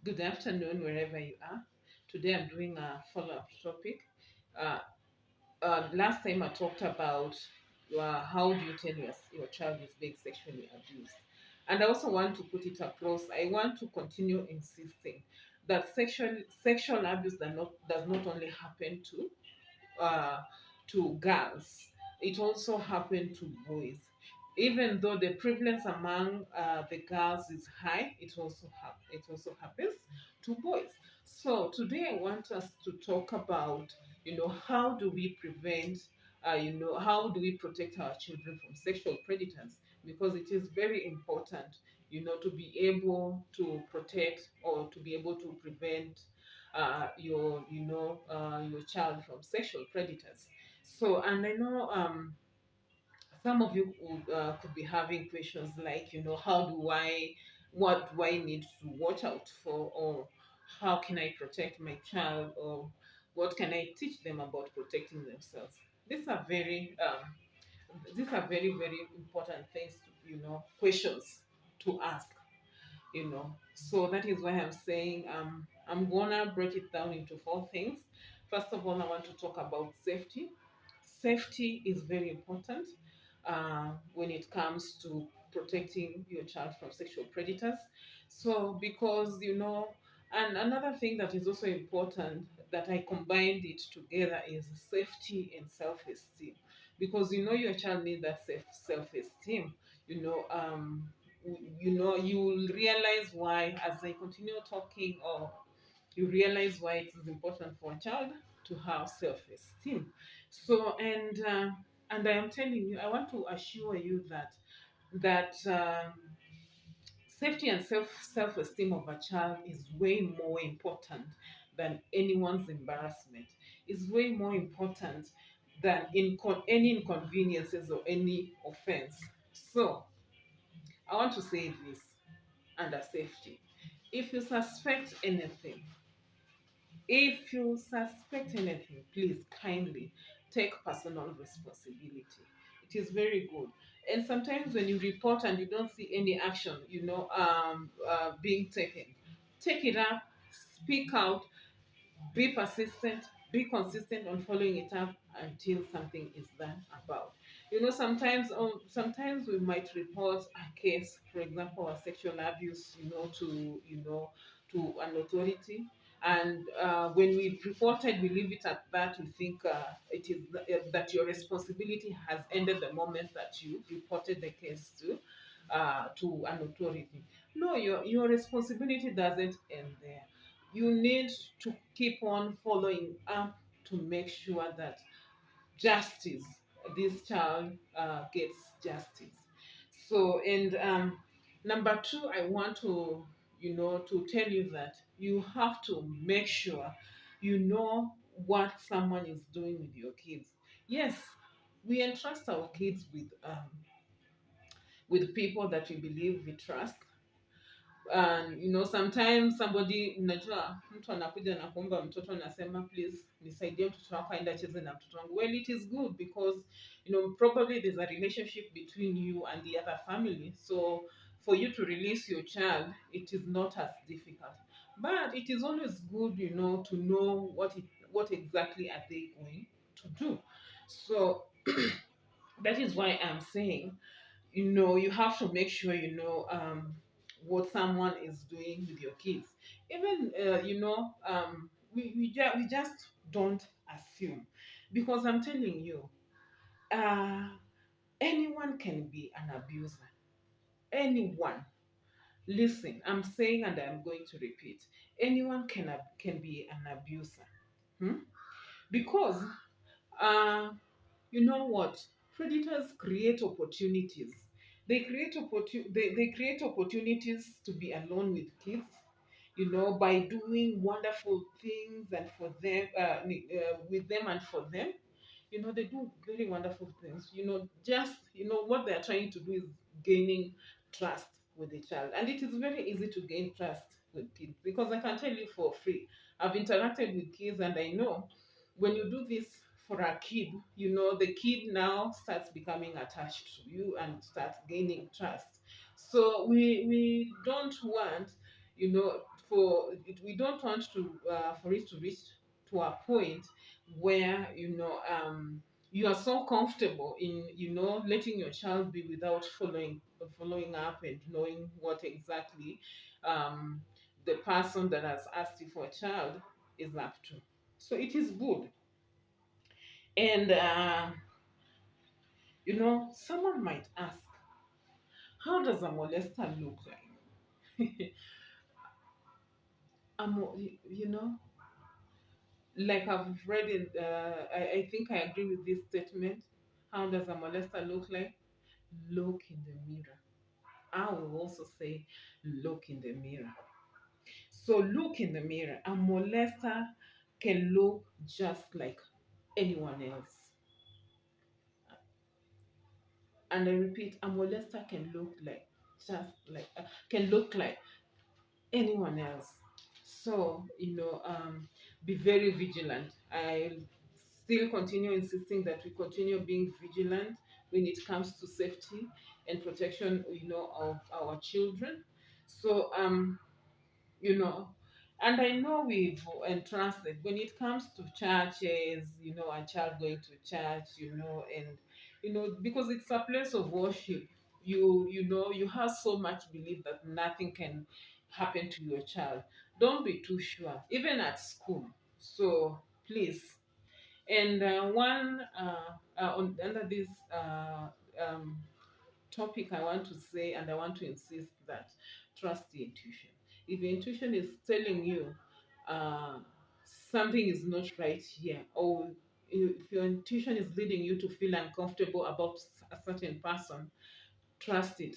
Good afternoon, wherever you are. Today I'm doing a follow up topic. Uh, Last time I talked about how do you tell your child is being sexually abused. And I also want to put it across. I want to continue insisting that sexual abuse does not only happen uh, to girls. It also happened to boys. Even though the prevalence among the girls is high, it also happens to boys. So today I want us to talk about, how do we prevent, how do we protect our children from sexual predators? Because it is very important, to be able to protect or to be able to prevent your child from sexual predators. So, and I know some of you could be having questions like, what do I need to watch out for, or how can I protect my child, or what can I teach them about protecting themselves? These are very important things, questions to ask. So that is why I'm saying I'm gonna break it down into four things. First of all, I want to talk about safety. Safety is very important when it comes to protecting your child from sexual predators. So because and another thing that is also important, that I combined it together, is safety and self-esteem. Because your child needs that self-esteem. you know um you will realize why as I continue talking, or you realize why it is important for a child to have self-esteem. So, and I am telling you, I want to assure you that safety and self-esteem of a child is way more important than anyone's embarrassment. Is way more important than any inconveniences or any offense. So I want to say this under safety. If you suspect anything, if you suspect anything, please kindly take personal responsibility. It is very good. And sometimes when you report and you don't see any action, being taken, take it up, speak out, be persistent, be consistent on following it up until something is done about. Sometimes we might report a case, for example, a sexual abuse, to an authority. And when we report it, we leave it at that. We think it is that your responsibility has ended the moment that you reported the case to an authority. No, your responsibility doesn't end there. You need to keep on following up to make sure that justice, this child gets justice. So, and number two, I want to tell you that you have to make sure you know what someone is doing with your kids. Yes, we entrust our kids with people that we believe we trust. And sometimes somebody, unajua mtu anakuja na kuomba mtoto, anasema please nisaidie mtoto wako aende acheze na mtoto wangu. Well, it is good because probably there's a relationship between you and the other family, so for you to release your child, it is not as difficult. But it is always good, to know what exactly are they going to do. So that is why I'm saying, you have to make sure what someone is doing with your kids. Even we just don't assume, because I'm telling you, uh anyone can be an abuser. Anyone. Listen, I'm saying, and I'm going to repeat, anyone can be an abuser. Hmm? Because uh you know what, predators create opportunities. They create opportunities to be alone with kids, by doing wonderful things and for them, with them and for them. They do very wonderful things. Just what they are trying to do is gaining trust with the child. And it is very easy to gain trust with kids, because I can tell you for free, I've interacted with kids, and I know when you do this for a kid, the kid now starts becoming attached to you and starts gaining trust. So we don't want, you know we don't want to for it to reach to a point where you are so comfortable in letting your child be without following up and knowing what exactly um, the person that has asked you for a child is up to. So it is good. And someone might ask, how does a molester look like? You know, like I've read it, I think I agree with this statement. How does a molester look like? Look in the mirror. I will also say, look in the mirror. So look in the mirror. A molester can look just like anyone else. And I repeat, a molester can look like can look like anyone else. So, be very vigilant. I still continue insisting that we continue being vigilant when it comes to safety and protection, of our children. So, you know and I know we've entrusted when it comes to churches, a child going to church, and because it's a place of worship. You have so much belief that nothing can happen to your child. Don't be too sure, even at school. So please. And one under this um, topic, I want to say, and I want to insist that trust the intuition. If your intuition is telling you uh, something is not right here, or if your intuition is leading you to feel uncomfortable about a certain person, trust it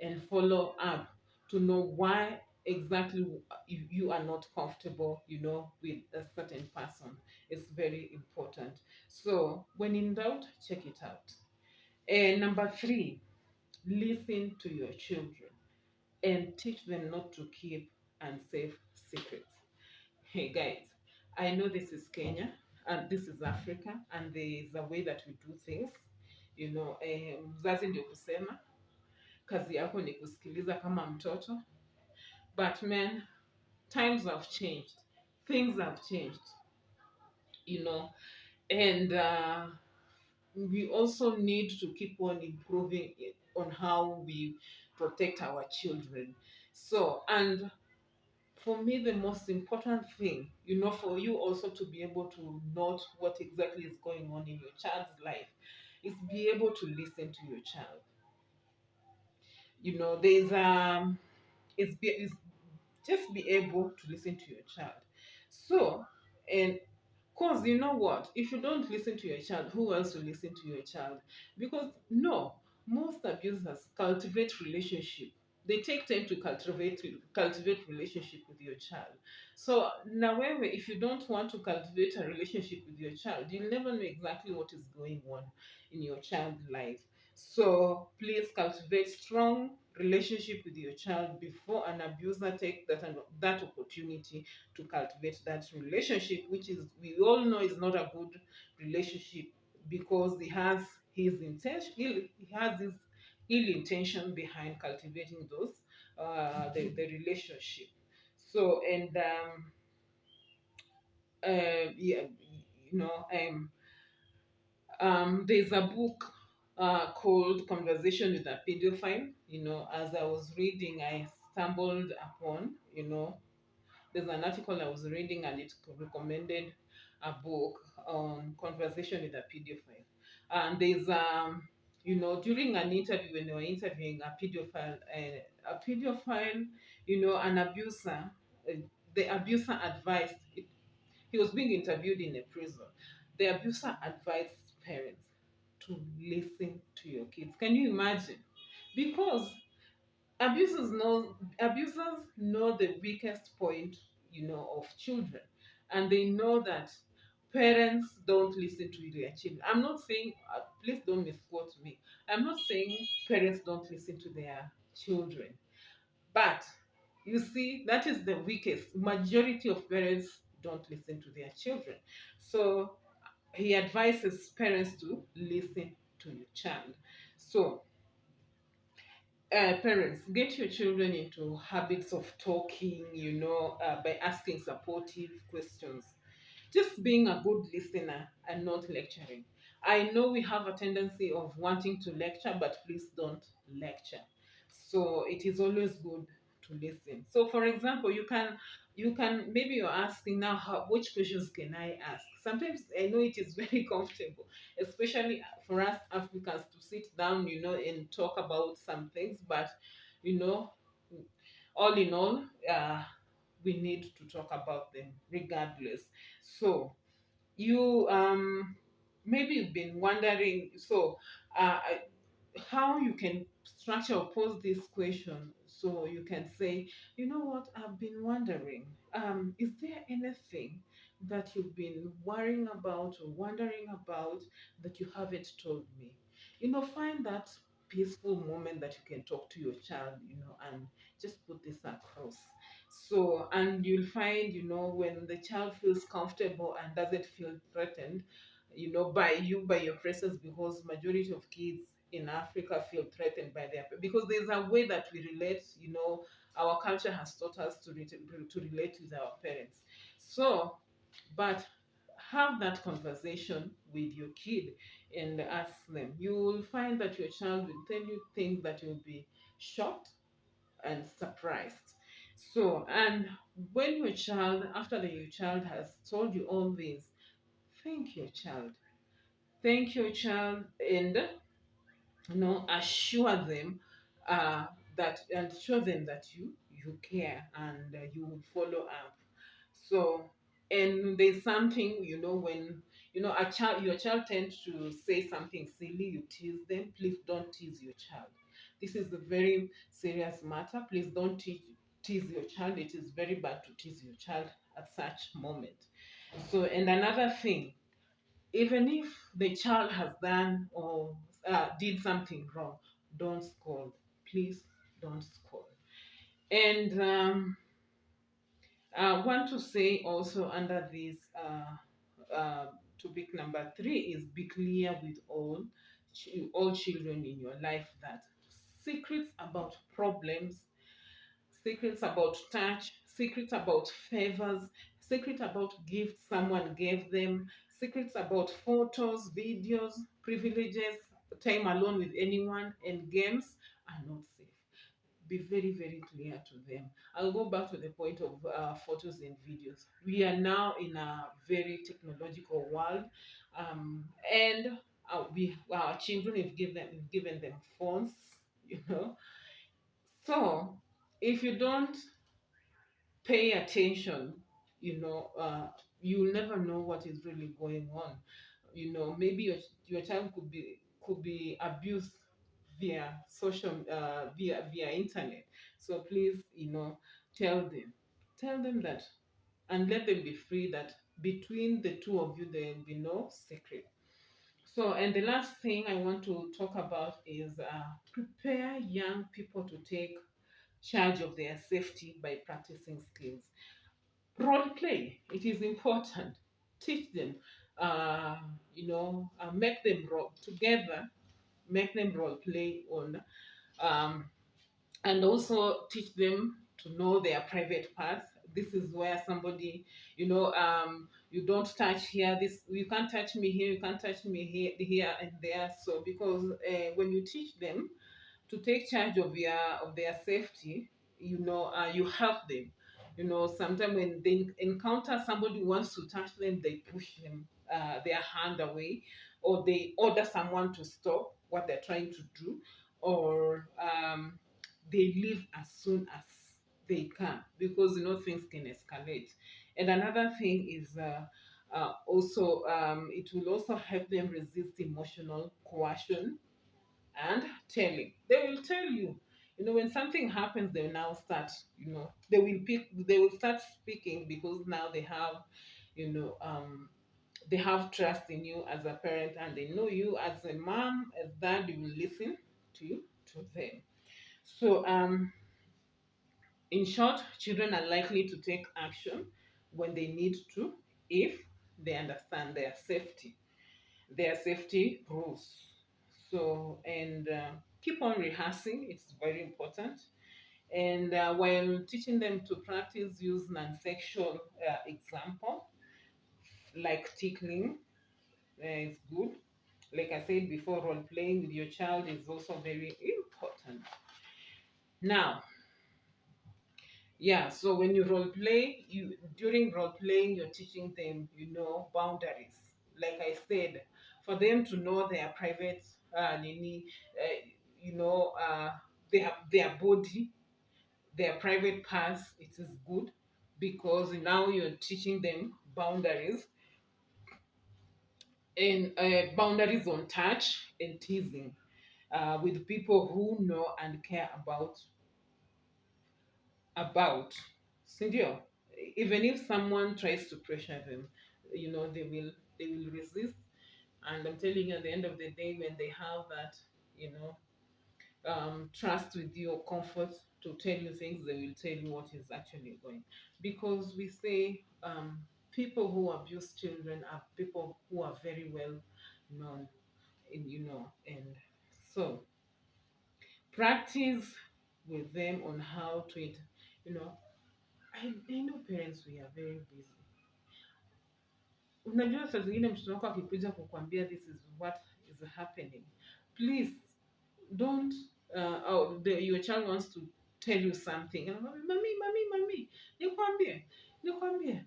and follow up to know why exactly you are not comfortable, with a certain person. It's very important. So when in doubt, check it out. And number three, listen to your children and teach them not to keep unsafe secrets. Hey guys, I know this is Kenya and this is Africa, and there is a way that we do things. Mzazi ndio kusema, kazi yako ni kusikiliza kama mtoto. But man, times have changed, things have changed, you know, and we also need to keep on improving on how we protect our children. So, and for me, the most important thing, for you also to be able to note what exactly is going on in your child's life, is be able to listen to your child. There's is just be able to listen to your child. So, and because you know what? If you don't listen to your child, who else will listen to your child? Because no, most abusers cultivate relationship. They take time to cultivate relationship with your child. So now, if you don't want to cultivate a relationship with your child, you'll never know exactly what is going on in your child's life. So please cultivate strong relationship with your child before an abuser take that opportunity to cultivate that relationship, which is we all know is not a good relationship, because he has his ill intention behind cultivating those the relationship. So and yeah, there's a book called Conversation with a Pedophile. As I was reading, I stumbled upon, there's an article I was reading, and it recommended a book on conversation with a pedophile. And there's during an interview, when they were interviewing a pedophile, an abuser, uh, the abuser advised. He was being interviewed in a prison. The abuser advised parents to listen to your kids. Can you imagine? Because abusers know the weakest point, of children, and they know that parents don't listen to their children. I'm not saying, please don't misquote me. I'm not saying parents don't listen to their children, but you see, that is the weakest. Majority of parents don't listen to their children. So he advises parents to listen to your child. So Parents, get your children into habits of talking, by asking supportive questions, just being a good listener and not lecturing. I know we have a tendency of wanting to lecture, but please don't lecture. So it is always good to listen. So for example, you can maybe you're asking now, which questions can I ask? Sometimes I know it is very comfortable, especially for us Africans, to sit down, and talk about some things, but you know all in all, we need to talk about them regardless. So you maybe you've been wondering, how you can structure or pose this question, so you can say, you know what, I've been wondering, is there anything that you've been worrying about or wondering about that you haven't told me? Find that peaceful moment that you can talk to your child, and just put this across. So, and you'll find, when the child feels comfortable and doesn't feel threatened, by you, by your presence, because majority of kids in Africa feel threatened by because there's a way that we relate. Our culture has taught us to relate with our parents. So, but have that conversation with your kid and ask them. You will find that your child will tell you things that you'll be shocked and surprised. So, and when your child has told you all this, thank your child. Thank your child, and assure them, and show them that you care, and you will follow up. So, and there's something, when your child tends to say something silly, you tease them. Please don't tease your child. This is a very serious matter. Please don't tease your child. It is very bad to tease your child at such moment. So, and another thing, even if the child has done or did something wrong, don't scold. Please don't scold. And I want to say also, under this topic number 3, is be clear with all children in your life that secrets about problems, secrets about touch, secrets about favors, secrets about gifts someone gave them, secrets about photos, videos, privileges, time alone with anyone, and games are not safe. Be very, very clear to them. I'll go back to the point of photos and videos. We are now in a very technological world, and our children have given them phones, you know. So if you don't pay attention, you'll never know what is really going on. Maybe your child could be abused via via internet. So please, tell them tell them that, and let them be free that between the two of you there will be no secret. So, and the last thing I want to talk about is, prepare young people to take charge of their safety by practicing skills. Role play, it is important. Teach them, make them role together, make them role play on, um, and also teach them to know their private parts. This is where somebody, you don't touch here, this, you can't touch me here, you can't touch me here and there. So because when you teach them to take charge of their safety, you help them. Sometimes when they encounter somebody who wants to touch them, they push their hand away, or they order someone to stop what they're trying to do, or they leave as soon as they can, because things can escalate. And another thing is, also, it will also help them resist emotional coercion and telling. They will tell you. When something happens, they will now start. They will start speaking, because now you know, they have trust in you as a parent, and they know you as a mom, as dad. You will listen to them. So, in short, children are likely to take action when they need to, if they understand their safety rules. So, and keep on rehearsing. It's very important. And while teaching them to practice, use non-sexual example like tickling is good. Like I said before, role playing with your child is also very important. Now, yeah, so when you role play, you during role playing, you're teaching them, boundaries. Like I said, for them to know their private, nini, you know, their body, their private parts. It is good because now you're teaching them boundaries and boundaries on touch and teasing with people who know and care about sindio. Even if someone tries to pressure them, they will resist. And I'm telling you, at the end of the day, when they have that, you know trust with you or comfort to tell you things, they will tell you what is actually going. Because we say, people who abuse children are people who are very well known, and so practice with them on how to you know I know parents, we are very busy. Unajua saa zingine mtoto wako akikuja kukwambia this is what is happening, please don't your child wants to tell you something and mami, nikwambie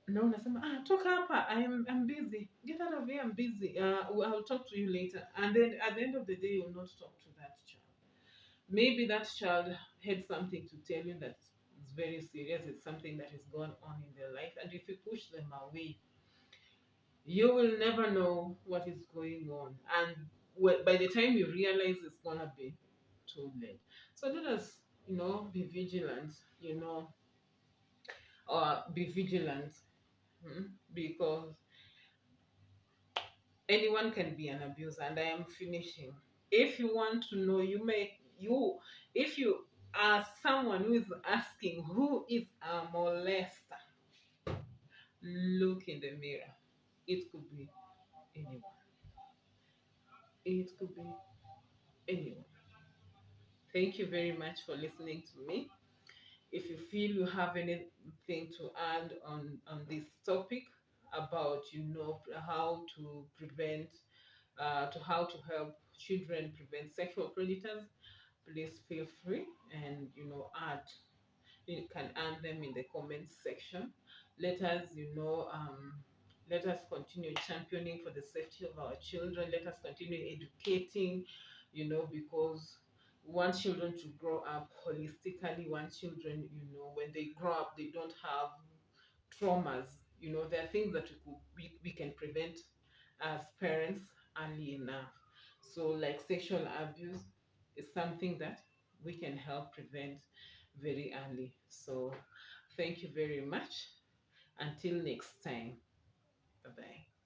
na unasema toka hapa, I'm busy, get out of here, I'm busy, I'll talk to you later, and then at the end of the day you'll not talk to that child. Maybe that child had something to tell you that is very serious. It's something that has gone on in their life, and if you push them away, you will never know what is going on. And by the time you realize, it's gonna be too late. So let us, be vigilant, or be vigilant, because anyone can be an abuser. And I am finishing. If you want to know, if you are someone who is asking who is a molester, look in the mirror. It could be anyone. It could be anyone. Thank you very much for listening to me. If you feel you have anything to add on this topic about, how to prevent, to how to help children prevent sexual predators, please feel free and, add. You can add them in the comments section. Let us, let us continue championing for the safety of our children. Let us continue educating, because we want children to grow up holistically. We want children, when they grow up, they don't have traumas. There are things that we can prevent as parents early enough. So, like sexual abuse is something that we can help prevent very early. So, thank you very much. Until next time. Bye bye.